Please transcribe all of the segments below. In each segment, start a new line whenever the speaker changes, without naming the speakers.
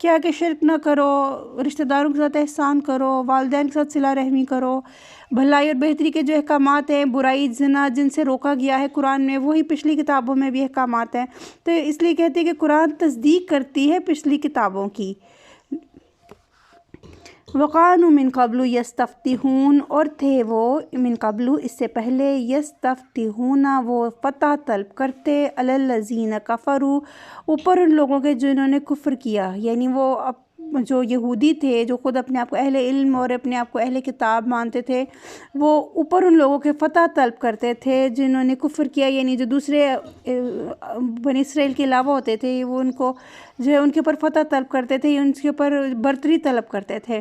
کیا کہ شرک نہ کرو، رشتہ داروں کے ساتھ احسان کرو، والدین کے ساتھ صلہ رحمی کرو، بھلائی اور بہتری کے جو احکامات ہیں، برائی زنا جن سے روکا گیا ہے قرآن میں، وہی پچھلی کتابوں میں بھی احکامات ہیں۔ تو اس لیے کہتے ہیں کہ قرآن تصدیق کرتی ہے پچھلی کتابوں کی۔ وَقَانُوا مِن قَبْلُ يَسْتَفْتِحُونَ، اور تھے وہ من قبل اس سے پہلے، یستفتحون وہ فتح طلب کرتے، علی الذین کفروا اوپر ان لوگوں کے جنہوں نے کفر کیا، یعنی وہ جو یہودی تھے جو خود اپنے آپ کو اہل علم اور اپنے آپ کو اہل کتاب مانتے تھے، وہ اوپر ان لوگوں کے فتح طلب کرتے تھے جنہوں نے کفر کیا، یعنی جو دوسرے بنی اسرائیل کے علاوہ ہوتے تھے، وہ ان کو جو ہے ان کے اوپر فتح طلب کرتے تھے، ان کے اوپر برتری طلب کرتے تھے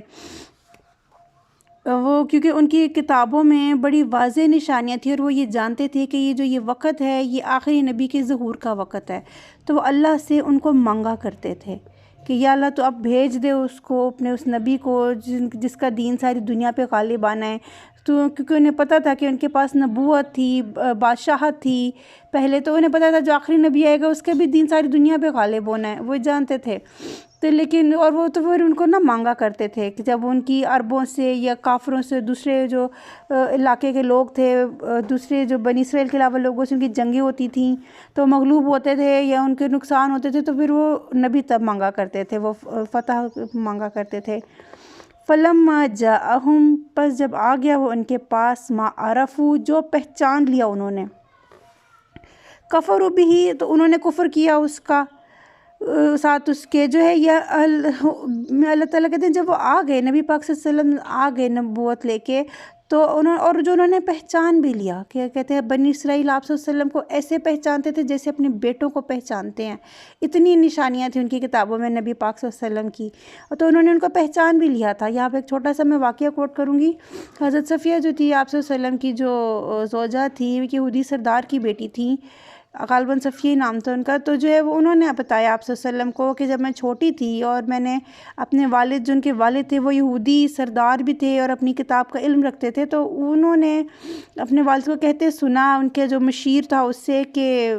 وہ، کیونکہ ان کی کتابوں میں بڑی واضح نشانیاں تھیں اور وہ یہ جانتے تھے کہ یہ جو یہ وقت ہے یہ آخری نبی کے ظہور کا وقت ہے، تو وہ اللہ سے ان کو مانگا کرتے تھے کہ یا اللہ تو اب بھیج دے اس کو، اپنے اس نبی کو جس کا دین ساری دنیا پہ غالب آنا ہے۔ تو کیونکہ انہیں پتہ تھا کہ ان کے پاس نبوت تھی، بادشاہت تھی، پہلے تو انہیں پتہ تھا جو آخری نبی آئے گا اس کا بھی دین ساری دنیا پہ غالب ہونا ہے، وہ جانتے تھے۔ تو لیکن اور وہ تو پھر ان کو نہ مانگا کرتے تھے کہ جب ان کی عربوں سے یا کافروں سے، دوسرے جو علاقے کے لوگ تھے، دوسرے جو بنی اسرائیل کے علاوہ لوگوں سے ان کی جنگیں ہوتی تھیں تو مغلوب ہوتے تھے یا ان کے نقصان ہوتے تھے، تو پھر وہ نبی تب مانگا کرتے تھے، وہ فتح مانگا کرتے تھے۔ فلما جاءہم، پس جب آ گیا وہ ان کے پاس، ما عرفوا جو پہچان لیا انہوں نے، کفروا بہ تو انہوں نے کفر کیا اس کا ساتھ اس کے جو ہے، یا اللہ تعالیٰ کہتے ہیں جب وہ آ گئے نبی پاک صلی اللہ علیہ وسلم آ گئے نبوت لے کے، تو انہوں نے پہچان بھی لیا کہ کہتے ہیں بنی اسرائیل آپ صلی اللہ علیہ وسلم کو ایسے پہچانتے تھے جیسے اپنے بیٹوں کو پہچانتے ہیں، اتنی نشانیاں تھیں ان کی کتابوں میں نبی پاک صلی اللہ علیہ وسلم کی، تو انہوں نے ان کو پہچان بھی لیا تھا۔ یہاں پہ ایک چھوٹا سا میں واقعہ کوٹ کروں گی۔ حضرت صفیہ جو تھی آپ صلی اللہ علیہ وسلم کی جو زوجہ تھی، یہودی سردار کی بیٹی تھی، غالباً صفیہ نام تھا ان کا، تو جو ہے وہ انہوں نے بتایا آپ صلی اللہ علیہ وسلم کو کہ جب میں چھوٹی تھی اور میں نے اپنے والد، جو ان کے والد تھے وہ یہودی سردار بھی تھے اور اپنی کتاب کا علم رکھتے تھے، تو انہوں نے اپنے والد کو کہتے سنا ان کے جو مشیر تھا اس سے کہ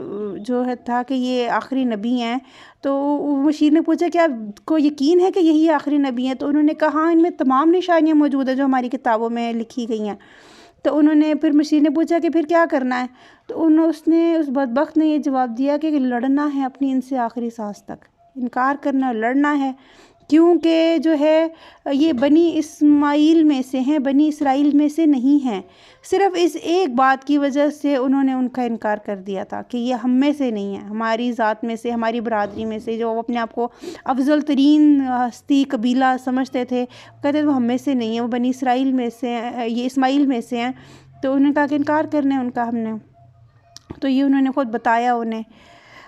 جو ہے تھا کہ یہ آخری نبی ہیں، تو مشیر نے پوچھا کہ آپ کو یقین ہے کہ یہی آخری نبی ہیں؟ تو انہوں نے کہا ہاں ان میں تمام نشانیاں موجود ہیں جو ہماری کتابوں میں لکھی گئی ہیں۔ تو انہوں نے پھر مشیر نے پوچھا کہ پھر کیا کرنا ہے؟ تو اس بدبخت نے یہ جواب دیا کہ لڑنا ہے اپنی ان سے آخری سانس تک، انکار کرنا، لڑنا ہے، کیونکہ جو ہے یہ بنی اسماعیل میں سے ہیں، بنی اسرائیل میں سے نہیں ہیں۔ صرف اس ایک بات کی وجہ سے انہوں نے ان کا انکار کر دیا تھا کہ یہ ہم میں سے نہیں ہیں، ہماری ذات میں سے، ہماری برادری میں سے، جو وہ اپنے آپ کو افضل ترین ہستی قبیلہ سمجھتے تھے، کہتے تھے وہ ہم میں سے نہیں ہیں، وہ بنی اسرائیل میں سے ہیں، یہ اسماعیل میں سے ہیں۔ تو انہوں نے کہا کہ انکار کرنا ہے ان کا ہم نے، تو یہ انہوں نے خود بتایا انہیں۔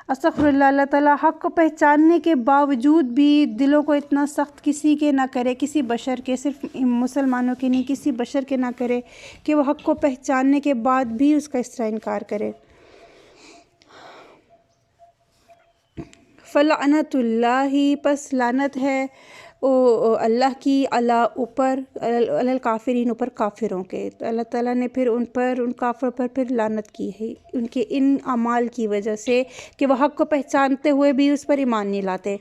استغفر اللہ، اللہ تعالیٰ حق کو پہچاننے کے باوجود بھی دلوں کو اتنا سخت کسی کے نہ کرے، کسی بشر کے، صرف مسلمانوں کے نہیں، کسی بشر کے نہ کرے کہ وہ حق کو پہچاننے کے بعد بھی اس کا اس طرح انکار کرے۔ فلعنت اللہ، پس لعنت ہے اللہ کی، اللہ اوپر، علی الکافرین اوپر کافروں کے، تو اللہ تعالیٰ نے پھر ان کافروں پر پھر لعنت کی ہے ان کے ان اعمال کی وجہ سے کہ وہ حق کو پہچانتے ہوئے بھی اس پر ایمان نہیں لاتے۔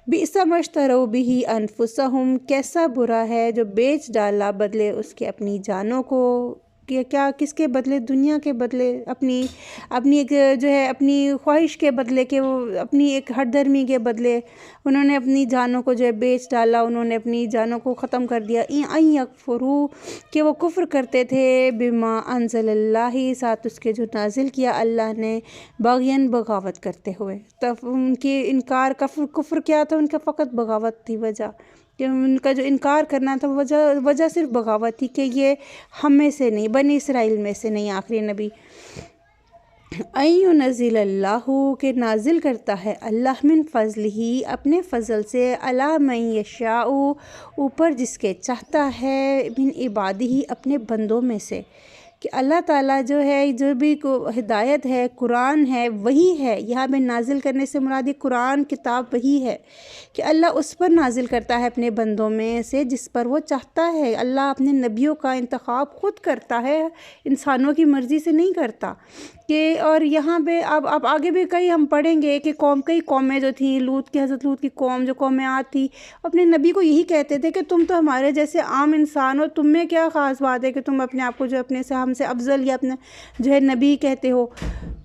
بئس ما اشتروا بہ انفسہم، کیسا برا ہے جو بیچ ڈالا بدلے اس کے اپنی جانوں کو، کیا کس کے بدلے؟ دنیا کے بدلے، اپنی ایک جو ہے اپنی خواہش کے بدلے، کہ وہ اپنی ایک ہٹ دھرمی کے بدلے انہوں نے اپنی جانوں کو جو ہے بیچ ڈالا، انہوں نے اپنی جانوں کو ختم کر دیا۔ ان یکفروا، کہ وہ کفر کرتے تھے، بما انزل اللہ، ساتھ اس کے جو نازل کیا اللہ نے، باغین بغاوت کرتے ہوئے۔ تب ان کے انکار، کفر کیا تھا ان کا؟ فقط بغاوت تھی وجہ، کہ ان کا جو انکار کرنا تھا وجہ صرف بغاوت تھی کہ یہ ہم میں سے نہیں، بنی اسرائیل میں سے نہیں آخری نبی۔ ينزل اللہ، کہ نازل کرتا ہے اللہ، من فضلہ، اپنے فضل سے، علی من یشاء، اوپر جس کے چاہتا ہے، من عبادہ، اپنے بندوں میں سے، کہ اللہ تعالیٰ جو ہے جو بھی ہدایت ہے قرآن ہے وہی ہے، یہاں میں نازل کرنے سے مراد یہ قرآن کتاب وہی ہے کہ اللہ اس پر نازل کرتا ہے اپنے بندوں میں سے جس پر وہ چاہتا ہے۔ اللہ اپنے نبیوں کا انتخاب خود کرتا ہے، انسانوں کی مرضی سے نہیں کرتا کہ اور یہاں پہ اب آگے بھی کئی ہم پڑھیں گے کہ کئی قومیں جو تھیں، حضرت لوط کی قوم جو قوم عاد تھی، اپنے نبی کو یہی کہتے تھے کہ تم تو ہمارے جیسے عام انسان ہو، تم میں کیا خاص بات ہے کہ تم اپنے آپ کو جو اپنے سے ہم سے افضل یا اپنے جو ہے نبی کہتے ہو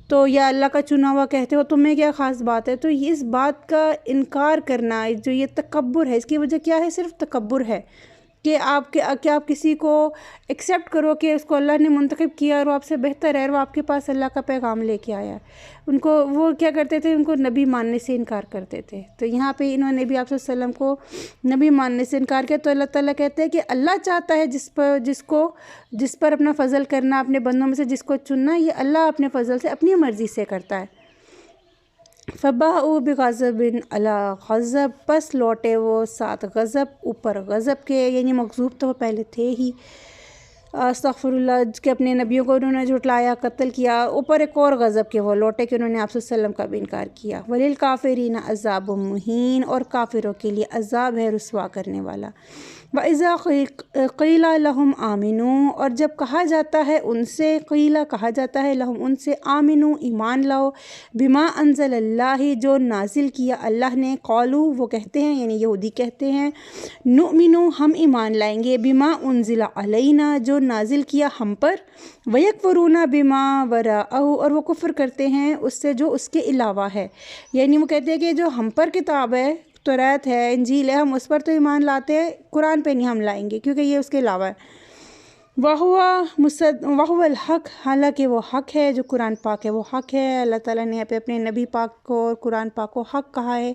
تو یا اللہ کا چنا ہوا کہتے ہو، تم میں کیا خاص بات ہے۔ تو اس بات کا انکار کرنا جو یہ تکبر ہے، اس کی وجہ کیا ہے؟ صرف تکبر ہے کہ آپ کسی کو ایکسیپٹ کرو کہ اس کو اللہ نے منتخب کیا اور وہ آپ سے بہتر ہے اور وہ آپ کے پاس اللہ کا پیغام لے کے آیا ہے۔ وہ کیا کرتے تھے؟ ان کو نبی ماننے سے انکار کرتے تھے۔ تو یہاں پہ انہوں نے بھی آپ صلی اللہ علیہ وسلم کو نبی ماننے سے انکار کیا، تو اللہ تعالیٰ کہتے ہیں کہ اللہ چاہتا ہے جس پر اپنا فضل کرنا، اپنے بندوں میں سے جس کو چننا، یہ اللہ اپنے فضل سے اپنی مرضی سے کرتا ہے۔ فَبَاءُوا بِغَضَبٍ عَلَىٰ غَضَب، پس لوٹے وہ ساتھ غضب اوپر غضب کے، یعنی مغضوب تو وہ پہلے تھے ہی، استغفر اللہ، کہ اپنے نبیوں کو انہوں نے جھٹلایا، قتل کیا، اوپر ایک اور غضب کے وہ لوٹے کہ انہوں نے آپ صلی اللہ علیہ وسلم کا بھی انکار کیا۔ وَلِلْكَافِرِينَ عَذَابٌ مُّهِينٌ، اور کافروں کے لیے عذاب ہے رسوا کرنے والا۔ وَإِذَا قِيلَ لَهُمْ آمِنُوا، اور جب کہا جاتا ہے ان سے، قیلہ کہا جاتا ہے، لہم ان سے، آمنوا ایمان لاؤ، بما انزل اللہ جو نازل کیا اللہ نے، قالوا وہ کہتے ہیں یعنی یہودی کہتے ہیں، نؤمنو ہم ایمان لائیں گے، بما انزل علینا جو نازل کیا ہم پر، ویکفرون بما وراءہ اور وہ کفر کرتے ہیں اس سے جو اس کے علاوہ ہے، یعنی وہ کہتے ہیں کہ جو ہم پر کتاب ہے، توریت ہے، انجیل ہے، ہم اس پر تو ایمان لاتے ہیں، قرآن پہ نہیں ہم لائیں گے کیونکہ یہ اس کے علاوہ ہے۔ وَهُوَ الْحَقُّ، حالانکہ وہ حق ہے، جو قرآن پاک ہے وہ حق ہے۔ اللہ تعالیٰ نے یہاں پہ اپنے نبی پاک کو اور قرآن پاک کو حق کہا ہے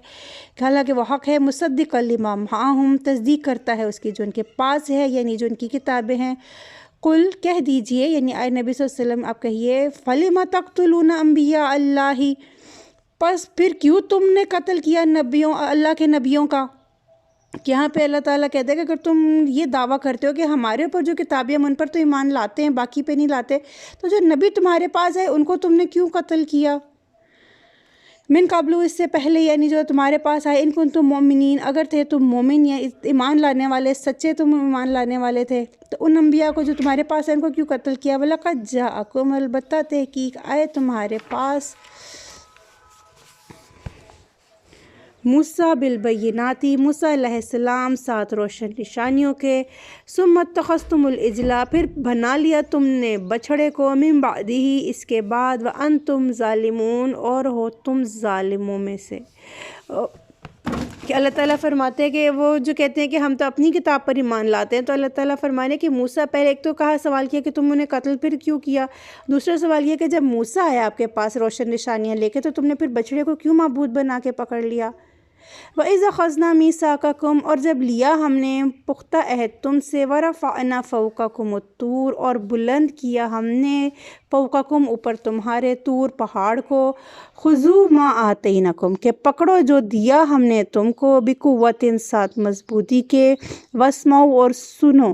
کہ حالانکہ وہ حق ہے، مصدقا لما معہم، تصدیق کرتا ہے اس کی جو ان کے پاس ہے، یعنی جو ان کی کتابیں ہیں۔ قل کہہ دیجئے، یعنی اے نبی صلی اللہ علیہ وسلم آپ کہیے، فَلِمَ تَقْتُلُونَ أَنْبِيَاءَ اللَّهِ، پس پھر کیوں تم نے قتل کیا اللہ کے نبیوں کا؟ کہ یہاں پہ اللہ تعالیٰ کہتے ہیں کہ اگر تم یہ دعویٰ کرتے ہو کہ ہمارے اوپر جو کتابیں ہم ان پر تو ایمان لاتے ہیں باقی پہ نہیں لاتے، تو جو نبی تمہارے پاس ہے ان کو تم نے کیوں قتل کیا؟ من قبل، اس سے پہلے، یعنی جو تمہارے پاس آئے، ان کنتم مؤمنین، اگر تھے تم مومن یا ایمان لانے والے، سچے تم ایمان لانے والے تھے، تو ان انبیاء کو جو تمہارے پاس ہے ان کو کیوں قتل کیا؟ وَلَقَدْ جَاءَكُمْ، البتہ تحقیق آئے تمہارے پاس، موسیٰ بالبینات، موسیٰ علیہ السلام ساتھ روشن نشانیوں کے، ثم اتخذتم العجل، پھر بنا لیا تم نے بچھڑے کو، من بعدہ اس کے بعد، وانتم ظالمون اور ہو تم ظالموں میں سے۔ کہ اللہ تعالیٰ فرماتے ہیں کہ وہ جو کہتے ہیں کہ ہم تو اپنی کتاب پر ایمان لاتے ہیں، تو اللہ تعالیٰ فرمانے کہ موسیٰ، پہلے ایک تو کہا سوال کیا کہ تم انہیں قتل پھر کیوں کیا، دوسرا سوال یہ کہ جب موسیٰ آیا آپ کے پاس روشن نشانیاں لے کے، تو تم نے پھر بچڑے کو کیوں معبود بنا کے پکڑ لیا؟ وَإِذَا أَخَذْنَا مِيثَاقَكُمْ، اور جب لیا ہم نے پختہ عہد تم سے، وَرَفَعْنَا فَوْقَكُمُ الطُّورَ اور بلند کیا ہم نے، فوقکم اوپر تمہارے، طور پہاڑ کو، خُذُوا مَا آتَيْنَاكُمْ کہ پکڑو جو دیا ہم نے تم کو، بِقُوَّةٍ ساتھ مضبوطی کے، وَاسْمَعُوا اور سنو۔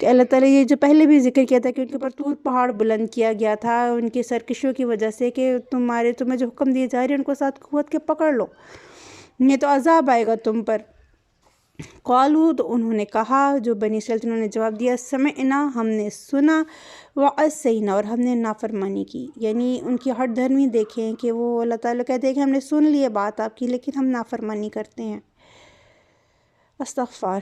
کہ اللہ تعالیٰ یہ جو پہلے بھی ذکر کیا تھا کہ ان کے اوپر طور پہاڑ بلند کیا گیا تھا ان کی سرکشیوں کی وجہ سے، کہ تمہیں جو حکم دیے جا رہے ہیں ان کو ساتھ قوت کے پکڑ لو، یہ تو عذاب آئے گا تم پر۔ قالوا، تو انہوں نے کہا، جو بنی اسرائیل انہوں نے جواب دیا، سمعنا ہم نے سنا، وعصینا اور ہم نے نافرمانی کی، یعنی ان کی ہٹ دھرمی دیکھیں کہ وہ اللہ تعالیٰ کہتے ہیں کہ ہم نے سن لیے بات آپ کی لیکن ہم نافرمانی کرتے ہیں۔ استغفار۔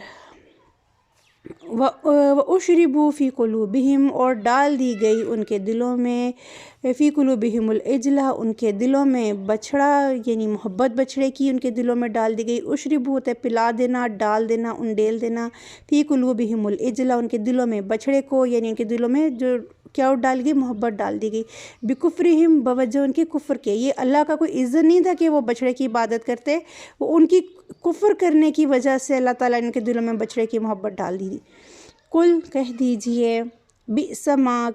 وَأُشْرِبُوا فِي قُلُوبِهِمْ اور ڈال دی گئی ان کے دلوں میں، فی قلوبہم العجل ان کے دلوں میں بچھڑا، یعنی محبت بچھڑے کی ان کے دلوں میں ڈال دی گئی۔ اشربو ہوتا ہے پلا دینا، ڈال دینا، انڈیل دینا، فی قلوبہم العجل ان کے دلوں میں بچھڑے کو، یعنی ان کے دلوں میں جو کیا ڈال گئی؟ محبت ڈال دی گئی، بکفرہم بوجہ ان کے کفر کے۔ یہ اللہ کا کوئی عزت نہیں تھا کہ وہ بچھڑے کی عبادت کرتے، وہ ان کی کفر کرنے کی وجہ سے اللہ تعالیٰ نے ان کے دلوں میں بچھڑے کی محبت ڈال دی۔ قل کہہ دیجئے، بئس ما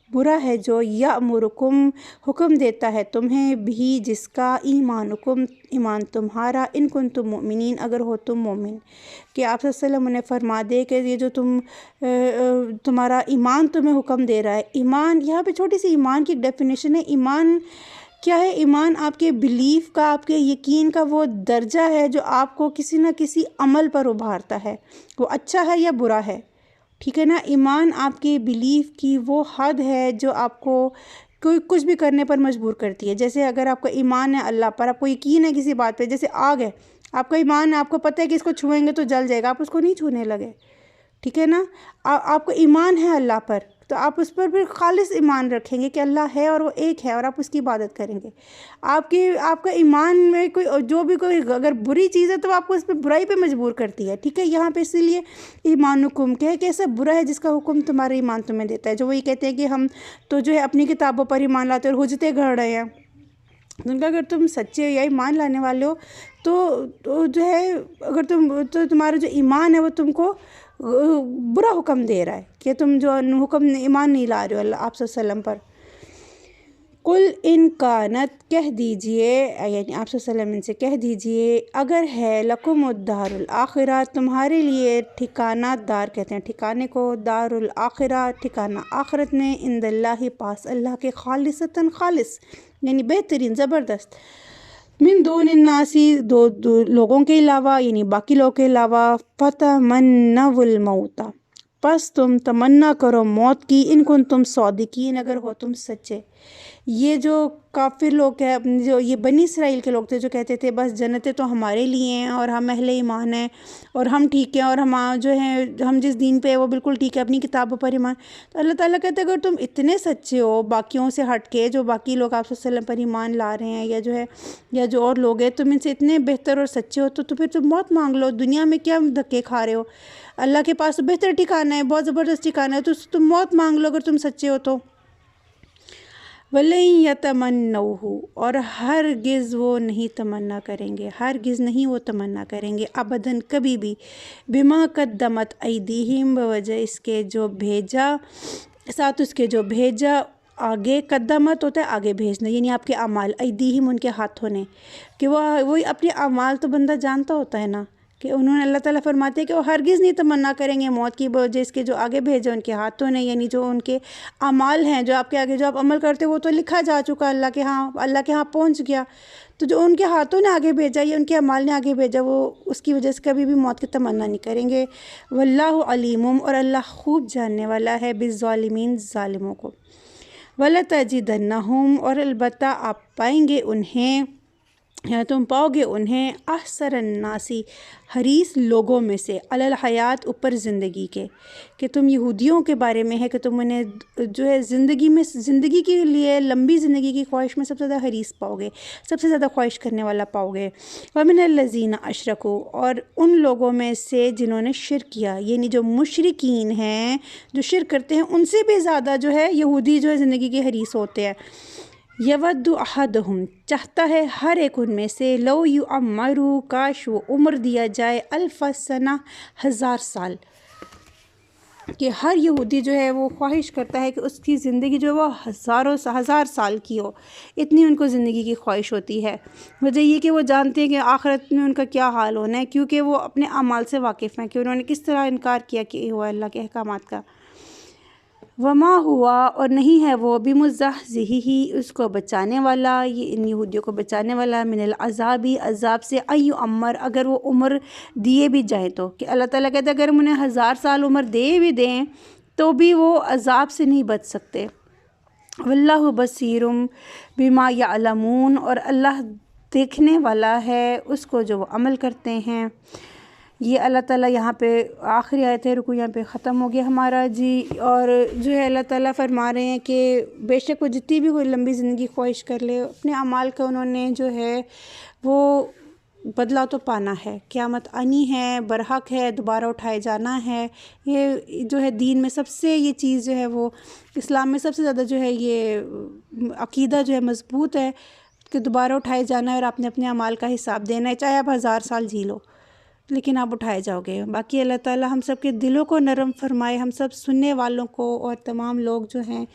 برا ہے جو یأمرکم حکم دیتا ہے تمہیں بھی جس کا ایمانکم ایمان تمہارا ان کنتم مؤمنین اگر ہو تم مومن، کہ آپ صلی اللہ علیہ وسلم انہیں فرما دے کہ یہ جو تمہارا ایمان تمہیں حکم دے رہا ہے۔ ایمان یہاں پہ چھوٹی سی ایمان کی ایک ڈیفینیشن ہے۔ ایمان کیا ہے؟ ایمان آپ کے بلیف کا، آپ کے یقین کا وہ درجہ ہے جو آپ کو کسی نہ کسی عمل پر ابھارتا ہے، وہ اچھا ہے یا برا ہے، ٹھیک ہے نا۔ ایمان آپ کے بلیف کی وہ حد ہے جو آپ کو کوئی کچھ بھی کرنے پر مجبور کرتی ہے۔ جیسے اگر آپ کا ایمان ہے اللہ پر، آپ کو یقین ہے کسی بات پہ، جیسے آگ ہے، آپ کا ایمان ہے، آپ کو پتہ ہے کہ اس کو چھوئیں گے تو جل جائے گا، آپ اس کو نہیں چھونے لگے، ٹھیک ہے نا۔ آپ کو ایمان ہے اللہ پر تو آپ اس پر بھی خالص ایمان رکھیں گے کہ اللہ ہے اور وہ ایک ہے اور آپ اس کی عبادت کریں گے۔ آپ کا ایمان میں کوئی جو بھی کوئی اگر بری چیز ہے تو آپ کو اس پہ برائی پہ مجبور کرتی ہے، ٹھیک ہے۔ یہاں پہ اسی لیے ایمانکم کہ ایسا برا ہے جس کا حکم تمہارا ایمان تمہیں دیتا ہے، جو وہی کہتے ہیں کہ ہم تو جو ہے اپنی کتابوں پر ایمان لاتے اور حجتیں گھڑ رہے ہیں۔ ان کا اگر تم سچے یا ایمان لانے والے ہو تو جو ہے اگر تو تمہارا جو ایمان ہے وہ تم کو برا حکم دے رہا ہے کہ تم جو ایمان نہیں لا رہے ہو اللہ آپ صلی اللہ علیہ وسلم پر۔ قل ان کانت کہہ دیجئے، یعنی آپ صلی اللہ علیہ وسلم ان سے کہہ دیجئے، اگر ہے لکم الدار الآخرہ تمہارے لیے ٹھکانہ، دار کہتے ہیں ٹھکانے کو، دار الآخرہ ٹھکانہ آخرت میں، عند اللہ پاس اللہ کے، خالصتاً خالص یعنی بہترین زبردست، من دون الناس دو لوگوں کے علاوہ یعنی باقی لوگوں کے علاوہ، فتمنوا الموت پس تم تمنا کرو موت کی، ان کن تم صادقین اگر ہو تم سچے۔ یہ جو کافر لوگ ہیں، جو یہ بنی اسرائیل کے لوگ تھے جو کہتے تھے بس جنتیں تو ہمارے لیے ہیں اور ہم اہل ایمان ہیں اور ہم ٹھیک ہیں اور ہم جو ہیں ہم جس دین پہ ہے وہ بالکل ٹھیک ہے، اپنی کتابوں پر ایمان، تو اللہ تعالیٰ کہتے ہیں اگر تم اتنے سچے ہو باقیوں سے ہٹ کے، جو باقی لوگ آپ صلی اللہ علیہ وسلم پر ایمان لا رہے ہیں یا جو اور لوگ ہیں، تم ان سے اتنے بہتر اور سچے ہو تو پھر تم موت مانگ لو، دنیا میں کیا دھکے کھا رہے ہو، اللہ کے پاس تو بہتر ٹھکانہ ہے، بہت زبردست ٹھکانہ ہے، تو تم موت مانگ لو اگر تم سچے ہو تو۔ وَلَن يَتَمَنَّوْهُ اور ہرگز وہ نہیں تمنا کریں گے، ہرگز نہیں وہ تمنا کریں گے، ابداً کبھی بھی، بما قدمت ایدیہم بوجہ اس کے جو بھیجا، ساتھ اس کے جو بھیجا، آگے قدمت ہوتا ہے آگے بھیجنا، یعنی آپ کے اعمال، ایدیہم ان کے ہاتھوں نے، کہ وہی اپنے اعمال تو بندہ جانتا ہوتا ہے نا، کہ انہوں نے اللہ تعالیٰ فرماتے ہیں کہ وہ ہرگز نہیں تمنا کریں گے موت کی بوجہ اس کے جو آگے بھیجا ان کے ہاتھوں نے، یعنی جو ان کے اعمال ہیں، جو آپ کے آگے جو آپ عمل کرتے وہ تو لکھا جا چکا اللہ کے ہاں پہنچ گیا، تو جو ان کے ہاتھوں نے آگے بھیجا یا ان کے اعمال نے آگے بھیجا وہ اس کی وجہ سے کبھی بھی موت کی تمنا نہیں کریں گے۔ واللہ علیم اور اللہ خوب جاننے والا ہے بالظالمین ظالموں کو۔ وَلَتَجِدَنَّهُمْ اور البتہ آپ پائیں گے انہیں، یا تم پاؤ گے انہیں، احسر الناسی حریص لوگوں میں سے، علی الحیات اوپر زندگی کے، کہ تم یہودیوں کے بارے میں ہے کہ تم انہیں جو ہے زندگی کے لیے لمبی زندگی کی خواہش میں سب سے زیادہ حریص پاؤ گے، سب سے زیادہ خواہش کرنے والا پاؤ گے۔ وَمِنَ الَّذِينَ أَشْرَكُوا اور ان لوگوں میں سے جنہوں نے شرک کیا، یعنی جو مشرکین ہیں جو شرک کرتے ہیں ان سے بھی زیادہ جو ہے یہودی جو ہے زندگی کے حریص ہوتے ہیں۔ یود احدہم چاہتا ہے ہر ایک ان میں سے، لو یعمروا کاش وہ عمر دیا جائے، الف سنہ 1000 سال، کہ ہر یہودی جو ہے وہ خواہش کرتا ہے کہ اس کی زندگی جو ہے وہ ہزار سال کی ہو، اتنی ان کو زندگی کی خواہش ہوتی ہے۔ وجہ یہ کہ وہ جانتے ہیں کہ آخرت میں ان کا کیا حال ہونا ہے، کیونکہ وہ اپنے اعمال سے واقف ہیں کہ انہوں نے کس طرح انکار کیا کہ ہوا اللہ کے احکامات کا۔ وما ہوا اور نہیں ہے وہ بمزحزحہ اس کو بچانے والا، یہ ان یہودیوں کو بچانے والا، من العذابی عذاب سے، ایعمر اگر وہ عمر دیے بھی جائیں تو، کہ اللہ تعالیٰ کہتے ہیں اگر ہم انہیں 1000 سال عمر دے بھی دیں تو بھی وہ عذاب سے نہیں بچ سکتے۔ واللہ بصیر بما یعلمون اور اللہ دیکھنے والا ہے اس کو جو وہ عمل کرتے ہیں۔ یہ اللہ تعالیٰ یہاں پہ آخری آیت ہے، رکو یہاں پہ ختم ہو گیا ہمارا جی۔ اور جو ہے اللہ تعالیٰ فرما رہے ہیں کہ بے شک وہ جتنی بھی کوئی لمبی زندگی خواہش کر لے، اپنے اعمال کا انہوں نے جو ہے وہ بدلہ تو پانا ہے، قیامت آنی ہے، برحق ہے، دوبارہ اٹھائے جانا ہے۔ یہ جو ہے دین میں سب سے یہ چیز جو ہے وہ اسلام میں سب سے زیادہ جو ہے یہ عقیدہ جو ہے مضبوط ہے کہ دوبارہ اٹھائے جانا ہے اور آپ نے اپنے اعمال کا حساب دینا ہے، چاہے آپ 1000 سال جی لو، لیکن آپ اٹھائے جاؤ گے۔ باقی اللہ تعالیٰ ہم سب کے دلوں کو نرم فرمائے، ہم سب سننے والوں کو اور تمام لوگ جو ہیں،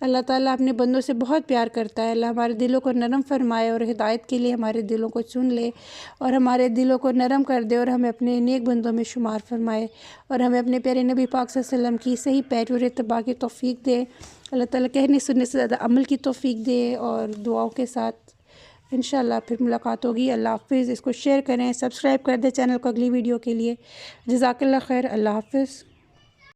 اللہ تعالیٰ اپنے بندوں سے بہت پیار کرتا ہے۔ اللہ ہمارے دلوں کو نرم فرمائے اور ہدایت کے لیے ہمارے دلوں کو چن لے اور ہمارے دلوں کو نرم کر دے اور ہمیں اپنے نیک بندوں میں شمار فرمائے اور ہمیں اپنے پیارے نبی پاک صلی اللہ علیہ وسلم کی صحیح پیروی اور اتباع کی توفیق دے۔ اللہ تعالیٰ کہنے سننے سے زیادہ عمل کی توفیق دے، اور دعاؤں کے ساتھ انشاءاللہ پھر ملاقات ہوگی۔ اللہ حافظ۔ اس کو شیئر کریں، سبسکرائب کر دیں چینل کو اگلی ویڈیو کے لیے۔ جزاک اللہ خیر۔ اللہ حافظ۔